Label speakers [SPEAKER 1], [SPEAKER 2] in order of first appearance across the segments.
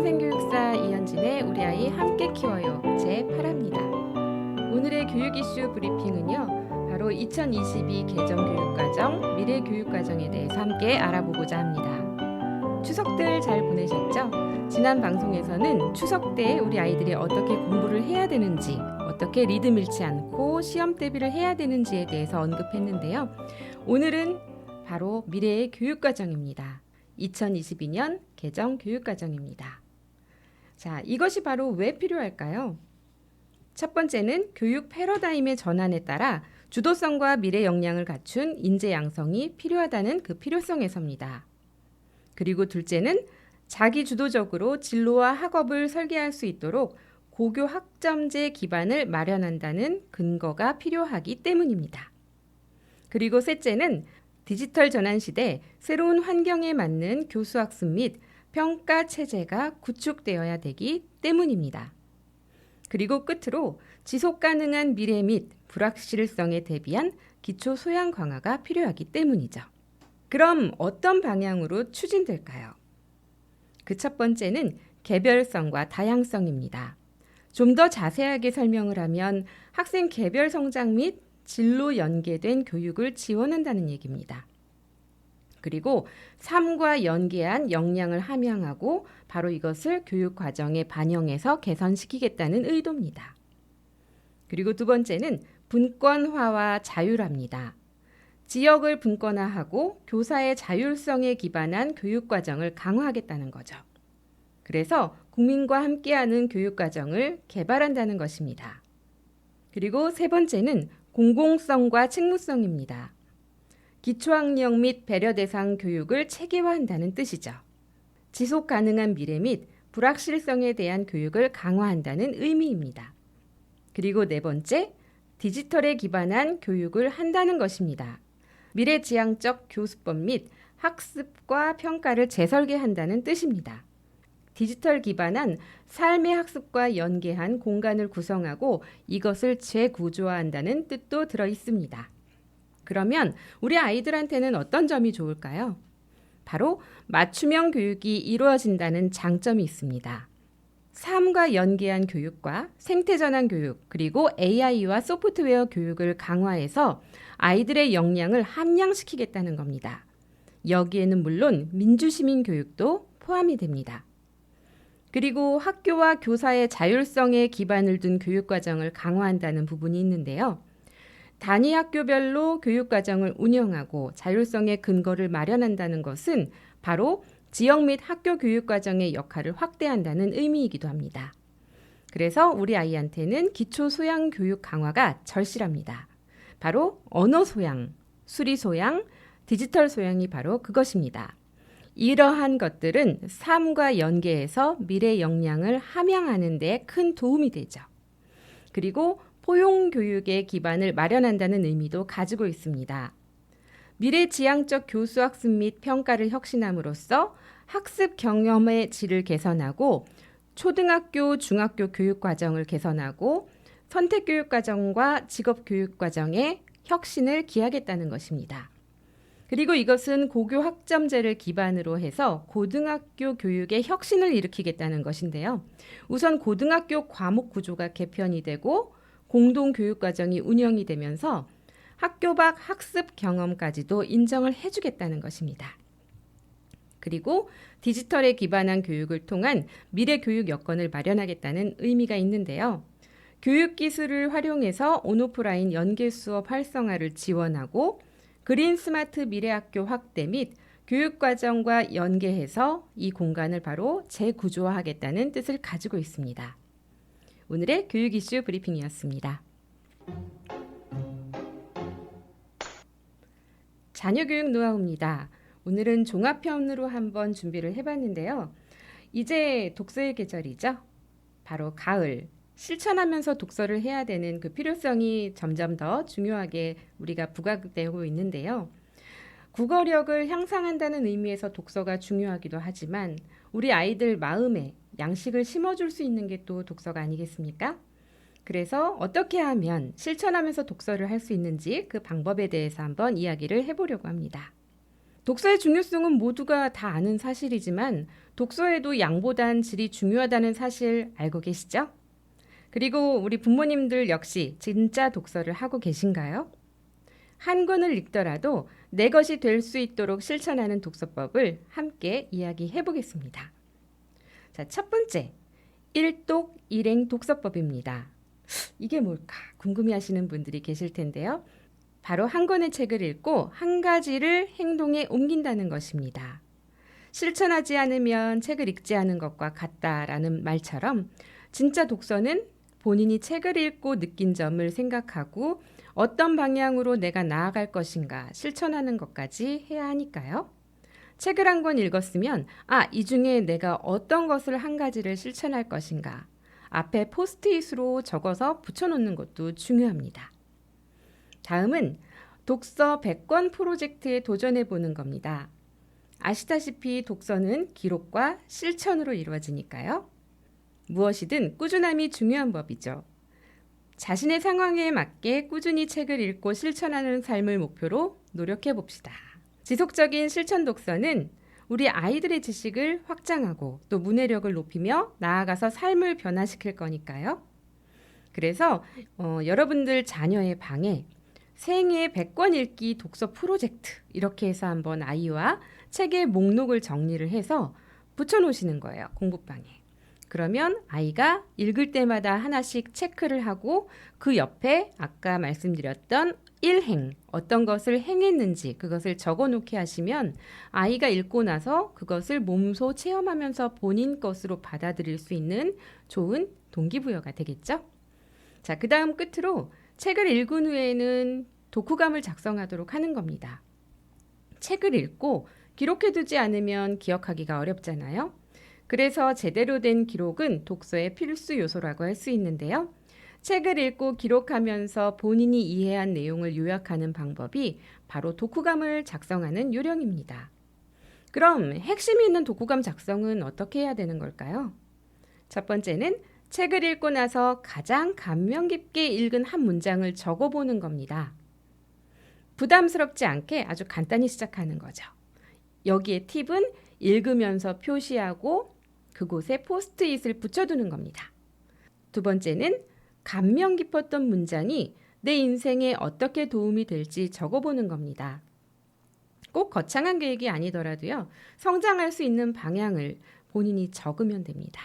[SPEAKER 1] 평생교육사 이현진의 우리 아이 함께 키워요 제8화입니다. 오늘의 교육 이슈 브리핑은요, 바로 2022 개정교육과정, 미래교육과정에 대해서 함께 알아보고자 합니다. 추석들 잘 보내셨죠? 지난 방송에서는 추석 때 우리 아이들이 어떻게 공부를 해야 되는지, 어떻게 리듬 잃지 않고 시험 대비를 해야 되는지에 대해서 언급했는데요. 오늘은 바로 미래의 교육과정입니다. 2022년 개정 교육과정입니다. 자, 이것이 바로 왜 필요할까요? 첫 번째는 교육 패러다임의 전환에 따라 주도성과 미래 역량을 갖춘 인재 양성이 필요하다는 그 필요성에서입니다. 그리고 둘째는 자기 주도적으로 진로와 학업을 설계할 수 있도록 고교 학점제 기반을 마련한다는 근거가 필요하기 때문입니다. 그리고 셋째는 디지털 전환 시대 새로운 환경에 맞는 교수학습 및 평가 체제가 구축되어야 되기 때문입니다. 그리고 끝으로 지속 가능한 미래 및 불확실성에 대비한 기초 소양 강화가 필요하기 때문이죠. 그럼 어떤 방향으로 추진될까요? 그 첫 번째는 개별성과 다양성입니다. 좀 더 자세하게 설명을 하면 학생 개별 성장 및 진로 연계된 교육을 지원한다는 얘기입니다. 그리고 삶과 연계한 역량을 함양하고 바로 이것을 교육 과정에 반영해서 개선시키겠다는 의도입니다. 그리고 두 번째는 분권화와 자율화입니다. 지역을 분권화하고 교사의 자율성에 기반한 교육 과정을 강화하겠다는 거죠. 그래서 국민과 함께하는 교육 과정을 개발한다는 것입니다. 그리고 세 번째는 공공성과 책무성입니다. 기초학력 및 배려 대상 교육을 체계화한다는 뜻이죠. 지속 가능한 미래 및 불확실성에 대한 교육을 강화한다는 의미입니다. 그리고 네 번째, 디지털에 기반한 교육을 한다는 것입니다. 미래지향적 교수법 및 학습과 평가를 재설계한다는 뜻입니다. 디지털 기반한 삶의 학습과 연계한 공간을 구성하고 이것을 재구조화한다는 뜻도 들어 있습니다. 그러면 우리 아이들한테는 어떤 점이 좋을까요? 바로 맞춤형 교육이 이루어진다는 장점이 있습니다. 삶과 연계한 교육과 생태전환 교육, 그리고 AI와 소프트웨어 교육을 강화해서 아이들의 역량을 함양시키겠다는 겁니다. 여기에는 물론 민주시민 교육도 포함이 됩니다. 그리고 학교와 교사의 자율성에 기반을 둔 교육과정을 강화한다는 부분이 있는데요. 단위 학교별로 교육과정을 운영하고 자율성의 근거를 마련한다는 것은 바로 지역 및 학교 교육과정의 역할을 확대한다는 의미이기도 합니다. 그래서 우리 아이한테는 기초 소양 교육 강화가 절실합니다. 바로 언어 소양, 수리 소양, 디지털 소양이 바로 그것입니다. 이러한 것들은 삶과 연계해서 미래 역량을 함양하는 데 큰 도움이 되죠. 그리고 포용교육의 기반을 마련한다는 의미도 가지고 있습니다. 미래지향적 교수학습 및 평가를 혁신함으로써 학습 경험의 질을 개선하고 초등학교, 중학교 교육과정을 개선하고 선택교육과정과 직업교육과정의 혁신을 기하겠다는 것입니다. 그리고 이것은 고교 학점제를 기반으로 해서 고등학교 교육의 혁신을 일으키겠다는 것인데요. 우선 고등학교 과목 구조가 개편이 되고 공동교육과정이 운영이 되면서 학교 밖 학습 경험까지도 인정을 해주겠다는 것입니다. 그리고 디지털에 기반한 교육을 통한 미래 교육 여건을 마련하겠다는 의미가 있는데요. 교육기술을 활용해서 온오프라인 연계 수업 활성화를 지원하고 그린 스마트 미래학교 확대 및 교육과정과 연계해서 이 공간을 바로 재구조화하겠다는 뜻을 가지고 있습니다. 오늘의 교육 이슈 브리핑이었습니다. 자녀교육 노하우입니다. 오늘은 종합편으로 한번 준비를 해봤는데요. 이제 독서의 계절이죠. 바로 가을. 실천하면서 독서를 해야 되는 그 필요성이 점점 더 중요하게 우리가 부각되고 있는데요. 국어력을 향상한다는 의미에서 독서가 중요하기도 하지만 우리 아이들 마음에 양식을 심어줄 수 있는 게 또 독서가 아니겠습니까? 그래서 어떻게 하면 실천하면서 독서를 할 수 있는지 그 방법에 대해서 한번 이야기를 해보려고 합니다. 독서의 중요성은 모두가 다 아는 사실이지만 독서에도 양보단 질이 중요하다는 사실 알고 계시죠? 그리고 우리 부모님들 역시 진짜 독서를 하고 계신가요? 한 권을 읽더라도 내 것이 될 수 있도록 실천하는 독서법을 함께 이야기해 보겠습니다. 자, 첫 번째, 일독 일행 독서법입니다. 이게 뭘까 궁금해하시는 분들이 계실 텐데요. 바로 한 권의 책을 읽고 한 가지를 행동에 옮긴다는 것입니다. 실천하지 않으면 책을 읽지 않은 것과 같다라는 말처럼 진짜 독서는 본인이 책을 읽고 느낀 점을 생각하고 어떤 방향으로 내가 나아갈 것인가 실천하는 것까지 해야 하니까요. 책을 한 권 읽었으면 이 중에 내가 어떤 것을 한 가지를 실천할 것인가 앞에 포스트잇으로 적어서 붙여놓는 것도 중요합니다. 다음은 독서 100권 프로젝트에 도전해 보는 겁니다. 아시다시피 독서는 기록과 실천으로 이루어지니까요. 무엇이든 꾸준함이 중요한 법이죠. 자신의 상황에 맞게 꾸준히 책을 읽고 실천하는 삶을 목표로 노력해 봅시다. 지속적인 실천 독서는 우리 아이들의 지식을 확장하고 또 문해력을 높이며 나아가서 삶을 변화시킬 거니까요. 그래서 여러분들 자녀의 방에 생애 100권 읽기 독서 프로젝트 이렇게 해서 한번 아이와 책의 목록을 정리를 해서 붙여놓으시는 거예요. 공부방에. 그러면 아이가 읽을 때마다 하나씩 체크를 하고 그 옆에 아까 말씀드렸던 일행, 어떤 것을 행했는지 그것을 적어놓게 하시면 아이가 읽고 나서 그것을 몸소 체험하면서 본인 것으로 받아들일 수 있는 좋은 동기부여가 되겠죠? 자, 그 다음 끝으로 책을 읽은 후에는 독후감을 작성하도록 하는 겁니다. 책을 읽고 기록해두지 않으면 기억하기가 어렵잖아요. 그래서 제대로 된 기록은 독서의 필수 요소라고 할 수 있는데요. 책을 읽고 기록하면서 본인이 이해한 내용을 요약하는 방법이 바로 독후감을 작성하는 요령입니다. 그럼 핵심이 있는 독후감 작성은 어떻게 해야 되는 걸까요? 첫 번째는 책을 읽고 나서 가장 감명 깊게 읽은 한 문장을 적어보는 겁니다. 부담스럽지 않게 아주 간단히 시작하는 거죠. 여기에 팁은 읽으면서 표시하고 그곳에 포스트잇을 붙여두는 겁니다. 두 번째는 감명 깊었던 문장이 내 인생에 어떻게 도움이 될지 적어보는 겁니다. 꼭 거창한 계획이 아니더라도요. 성장할 수 있는 방향을 본인이 적으면 됩니다.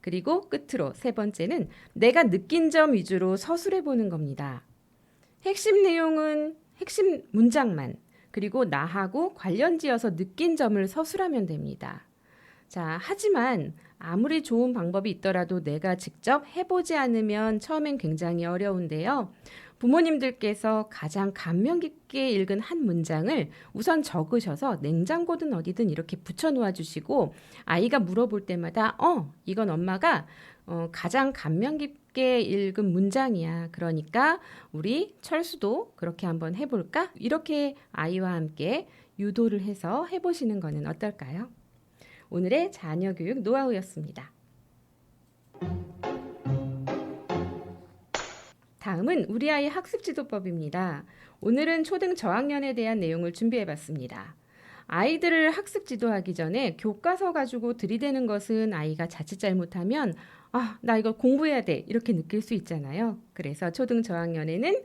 [SPEAKER 1] 그리고 끝으로 세 번째는 내가 느낀 점 위주로 서술해 보는 겁니다. 핵심 내용은 핵심 문장만 그리고 나하고 관련지어서 느낀 점을 서술하면 됩니다. 자, 하지만 아무리 좋은 방법이 있더라도 내가 직접 해보지 않으면 처음엔 굉장히 어려운데요. 부모님들께서 가장 감명 깊게 읽은 한 문장을 우선 적으셔서 냉장고든 어디든 이렇게 붙여놓아 주시고 아이가 물어볼 때마다 이건 엄마가 가장 감명 깊게 읽은 문장이야. 그러니까 우리 철수도 그렇게 한번 해볼까? 이렇게 아이와 함께 유도를 해서 해보시는 거는 어떨까요? 오늘의 자녀 교육 노하우였습니다. 다음은 우리 아이 학습 지도법입니다. 오늘은 초등 저학년에 대한 내용을 준비해봤습니다. 아이들을 학습 지도하기 전에 교과서 가지고 들이대는 것은 아이가 자칫 잘못하면 나 이거 공부해야 돼 이렇게 느낄 수 있잖아요. 그래서 초등 저학년에는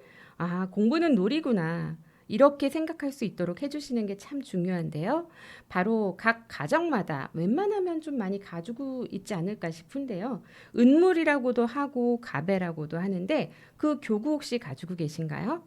[SPEAKER 1] 공부는 놀이구나 이렇게 생각할 수 있도록 해주시는 게 참 중요한데요. 바로 각 가정마다 웬만하면 좀 많이 가지고 있지 않을까 싶은데요. 은물이라고도 하고 가배라고도 하는데 그 교구 혹시 가지고 계신가요?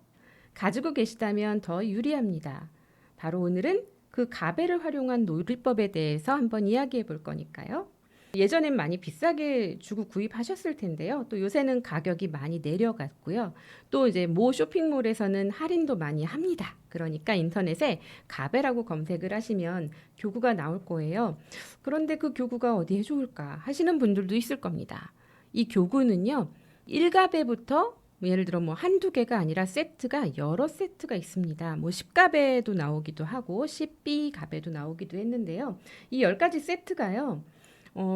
[SPEAKER 1] 가지고 계시다면 더 유리합니다. 바로 오늘은 그 가배를 활용한 놀이법에 대해서 한번 이야기해 볼 거니까요. 예전엔 많이 비싸게 주고 구입하셨을 텐데요. 또 요새는 가격이 많이 내려갔고요. 또 이제 모 쇼핑몰에서는 할인도 많이 합니다. 그러니까 인터넷에 가배라고 검색을 하시면 교구가 나올 거예요. 그런데 그 교구가 어디에 좋을까 하시는 분들도 있을 겁니다. 이 교구는요. 1가배부터 예를 들어 한두 개가 아니라 세트가 여러 세트가 있습니다. 10가배도 나오기도 하고 10B가배도 나오기도 했는데요. 이 10가지 세트가요.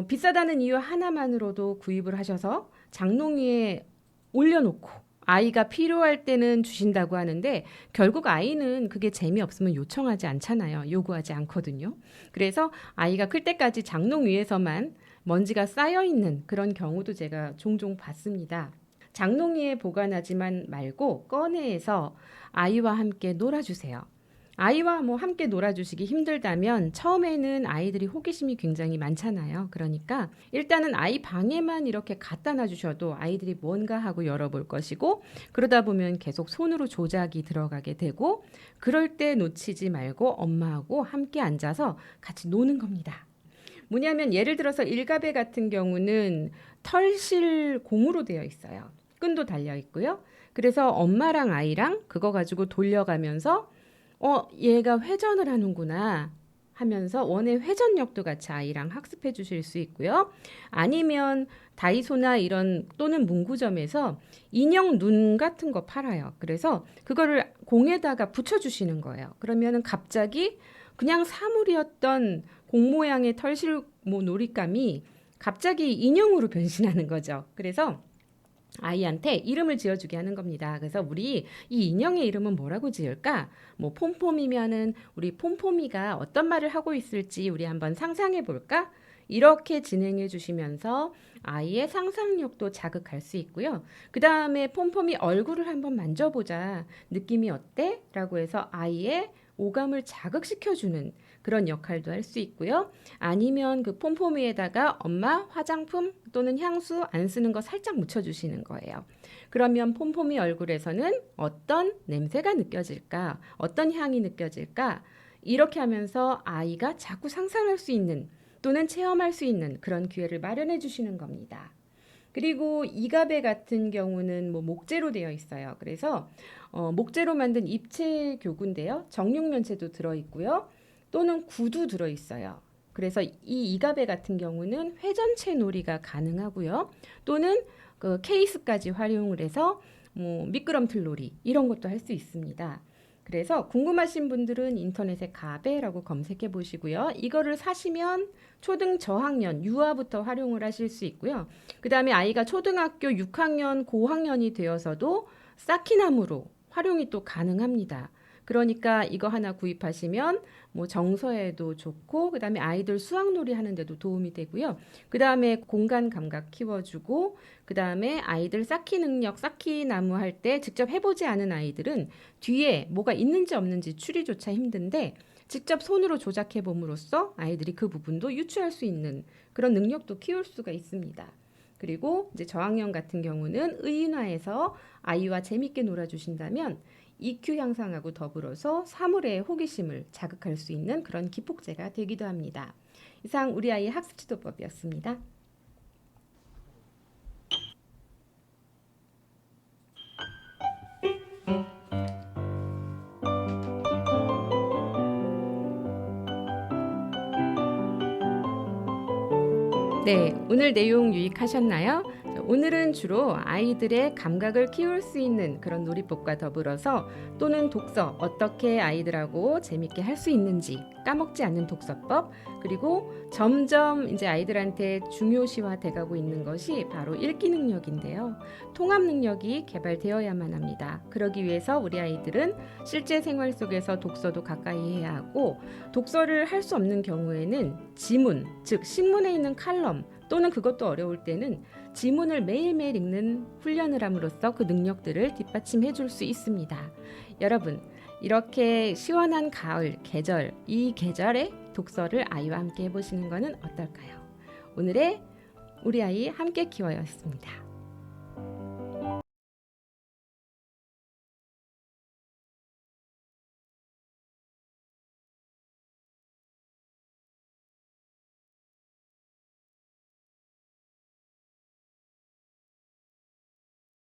[SPEAKER 1] 비싸다는 이유 하나만으로도 구입을 하셔서 장롱 위에 올려놓고 아이가 필요할 때는 주신다고 하는데 결국 아이는 그게 재미없으면 요청하지 않잖아요. 요구하지 않거든요. 그래서 아이가 클 때까지 장롱 위에서만 먼지가 쌓여 있는 그런 경우도 제가 종종 봤습니다. 장롱 위에 보관하지만 말고 꺼내서 아이와 함께 놀아주세요. 아이와 함께 놀아주시기 힘들다면 처음에는 아이들이 호기심이 굉장히 많잖아요. 그러니까 일단은 아이 방에만 이렇게 갖다 놔주셔도 아이들이 뭔가 하고 열어볼 것이고, 그러다 보면 계속 손으로 조작이 들어가게 되고, 그럴 때 놓치지 말고 엄마하고 함께 앉아서 같이 노는 겁니다. 뭐냐면 예를 들어서 일가배 같은 경우는 털실 공으로 되어 있어요. 끈도 달려 있고요. 그래서 엄마랑 아이랑 그거 가지고 돌려가면서 얘가 회전을 하는구나 하면서 원의 회전력도 같이 아이랑 학습해 주실 수 있고요. 아니면 다이소나 이런 또는 문구점에서 인형 눈 같은 거 팔아요. 그래서 그거를 공에다가 붙여 주시는 거예요. 그러면은 갑자기 그냥 사물이었던 공 모양의 털실 놀잇감이 갑자기 인형으로 변신하는 거죠. 그래서 아이한테 이름을 지어주게 하는 겁니다. 그래서 우리 이 인형의 이름은 뭐라고 지을까? 폼폼이면은 우리 폼폼이가 어떤 말을 하고 있을지 우리 한번 상상해 볼까? 이렇게 진행해 주시면서 아이의 상상력도 자극할 수 있고요. 그 다음에 폼폼이 얼굴을 한번 만져보자. 느낌이 어때? 라고 해서 아이의 오감을 자극시켜주는 그런 역할도 할 수 있고요. 아니면 그 폼폼이에다가 엄마 화장품 또는 향수 안 쓰는 거 살짝 묻혀주시는 거예요. 그러면 폼폼이 얼굴에서는 어떤 냄새가 느껴질까? 어떤 향이 느껴질까? 이렇게 하면서 아이가 자꾸 상상할 수 있는 또는 체험할 수 있는 그런 기회를 마련해 주시는 겁니다. 그리고 이가배 같은 경우는 목재로 되어 있어요. 그래서 목재로 만든 입체 교구인데요. 정육면체도 들어있고요. 또는 구도 들어있어요. 그래서 이 이가배 같은 경우는 회전체 놀이가 가능하고요. 또는 그 케이스까지 활용을 해서 미끄럼틀 놀이 이런 것도 할 수 있습니다. 그래서 궁금하신 분들은 인터넷에 가배라고 검색해 보시고요. 이거를 사시면 초등 저학년, 유아부터 활용을 하실 수 있고요. 그 다음에 아이가 초등학교 6학년, 고학년이 되어서도 쌓기나무로 활용이 또 가능합니다. 그러니까 이거 하나 구입하시면 정서에도 좋고, 그 다음에 아이들 수학놀이 하는데도 도움이 되고요. 그 다음에 공간 감각 키워주고, 그 다음에 아이들 쌓기 능력, 쌓기 나무 할 때 직접 해보지 않은 아이들은 뒤에 뭐가 있는지 없는지 추리조차 힘든데 직접 손으로 조작해 봄으로써 아이들이 그 부분도 유추할 수 있는 그런 능력도 키울 수가 있습니다. 그리고 이제 저학년 같은 경우는 의인화해서 아이와 재밌게 놀아주신다면 EQ 향상하고 더불어서 사물의 호기심을 자극할 수 있는 그런 기폭제가 되기도 합니다. 이상 우리 아이 학습 지도법이었습니다. 네, 오늘 내용 유익하셨나요? 오늘은 주로 아이들의 감각을 키울 수 있는 그런 놀이법과 더불어서 또는 독서, 어떻게 아이들하고 재밌게 할 수 있는지 까먹지 않는 독서법, 그리고 점점 이제 아이들한테 중요시화 돼가고 있는 것이 바로 읽기 능력인데요. 통합 능력이 개발되어야만 합니다. 그러기 위해서 우리 아이들은 실제 생활 속에서 독서도 가까이 해야 하고, 독서를 할 수 없는 경우에는 지문, 즉 신문에 있는 칼럼 또는 그것도 어려울 때는 지문을 매일매일 읽는 훈련을 함으로써 그 능력들을 뒷받침해 줄 수 있습니다. 여러분, 이렇게 시원한 가을, 계절, 이 계절에 독서를 아이와 함께 해보시는 것은 어떨까요? 오늘의 우리 아이 함께 키워요였습니다.